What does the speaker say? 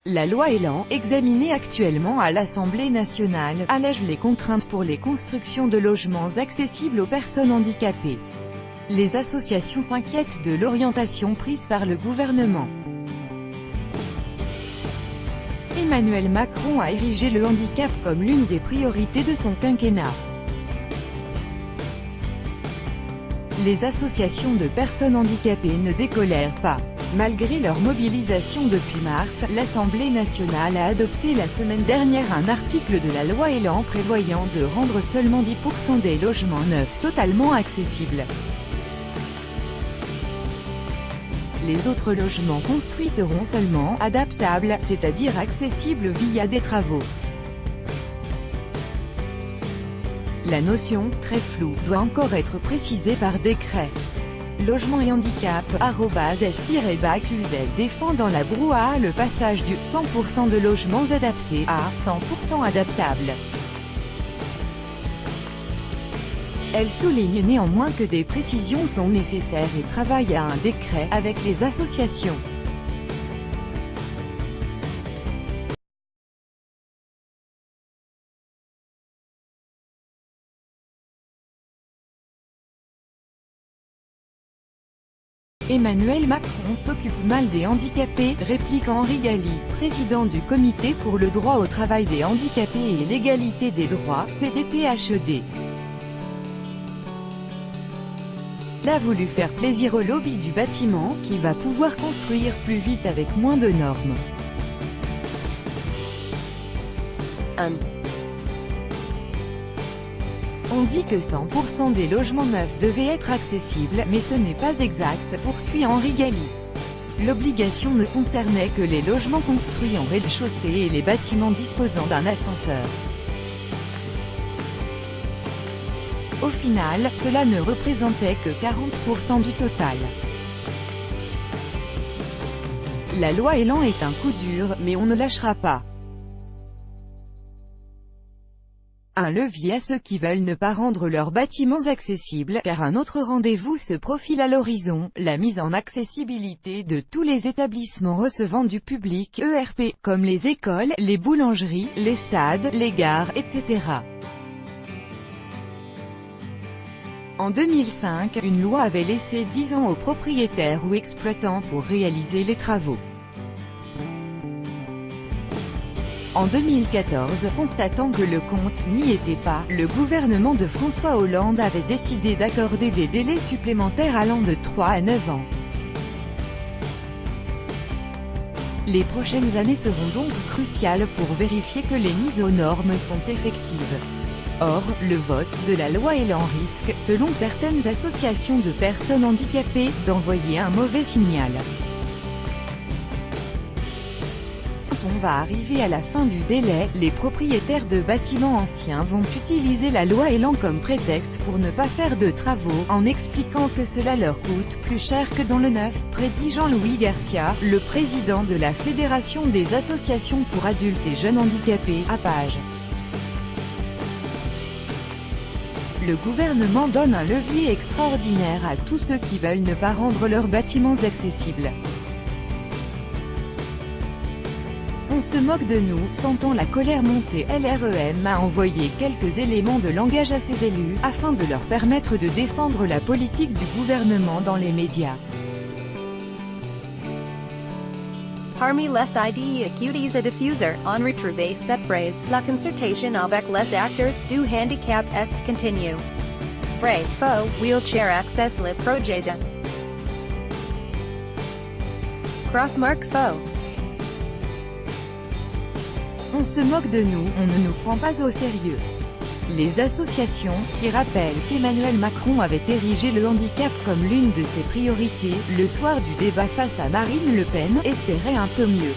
La loi Elan, examinée actuellement à l'Assemblée nationale, allège les contraintes pour les constructions de logements accessibles aux personnes handicapées. Les associations s'inquiètent de l'orientation prise par le gouvernement. Emmanuel Macron a érigé le handicap comme l'une des priorités de son quinquennat. Les associations de personnes handicapées ne décolèrent pas. Malgré leur mobilisation depuis mars, l'Assemblée nationale a adopté la semaine dernière un article de la loi Elan prévoyant de rendre seulement 10% des logements neufs totalement accessibles. Les autres logements construits seront seulement adaptables, c'est-à-dire accessibles via des travaux. La notion, très floue, doit encore être précisée par décret. Logement et handicap, @s-bacluzel défend dans la brouhaha le passage du 100% de logements adaptés à 100% adaptables. Elle souligne néanmoins que des précisions sont nécessaires et travaille à un décret avec les associations. Emmanuel Macron s'occupe mal des handicapés, réplique Henri Galli, président du Comité pour le droit au travail des handicapés et l'égalité des droits, CDTHED. Il a voulu faire plaisir au lobby du bâtiment, qui va pouvoir construire plus vite avec moins de normes. On dit que 100% des logements neufs devaient être accessibles, mais ce n'est pas exact, poursuit Henri Galli. L'obligation ne concernait que les logements construits en rez-de-chaussée et les bâtiments disposant d'un ascenseur. Au final, cela ne représentait que 40% du total. La loi Elan est un coup dur, mais on ne lâchera pas. Un levier à ceux qui veulent ne pas rendre leurs bâtiments accessibles, car un autre rendez-vous se profile à l'horizon, la mise en accessibilité de tous les établissements recevant du public, ERP, comme les écoles, les boulangeries, les stades, les gares, etc. En 2005, une loi avait laissé 10 ans aux propriétaires ou exploitants pour réaliser les travaux. En 2014, constatant que le compte n'y était pas, le gouvernement de François Hollande avait décidé d'accorder des délais supplémentaires allant de 3 à 9 ans. Les prochaines années seront donc cruciales pour vérifier que les mises aux normes sont effectives. Or, le vote de la loi Elan risque, selon certaines associations de personnes handicapées, d'envoyer un mauvais signal. On va arriver à la fin du délai, les propriétaires de bâtiments anciens vont utiliser la loi Elan comme prétexte pour ne pas faire de travaux, en expliquant que cela leur coûte plus cher que dans le neuf, prédit Jean-Louis Garcia, le président de la Fédération des associations pour adultes et jeunes handicapés, APAGE. Le gouvernement donne un levier extraordinaire à tous ceux qui veulent ne pas rendre leurs bâtiments accessibles. On se moque de nous, sentant la colère monter. LREM a envoyé quelques éléments de langage à ses élus, afin de leur permettre de défendre la politique du gouvernement dans les médias. Parmi les idées cuties a diffuser, on retrouve cette phrase, la concertation avec les acteurs du handicap est continue. Vrai, faux, wheelchair access le projet de Crossmark faux. On se moque de nous, on ne nous prend pas au sérieux. Les associations, qui rappellent qu'Emmanuel Macron avait érigé le handicap comme l'une de ses priorités, le soir du débat face à Marine Le Pen, espéraient un peu mieux.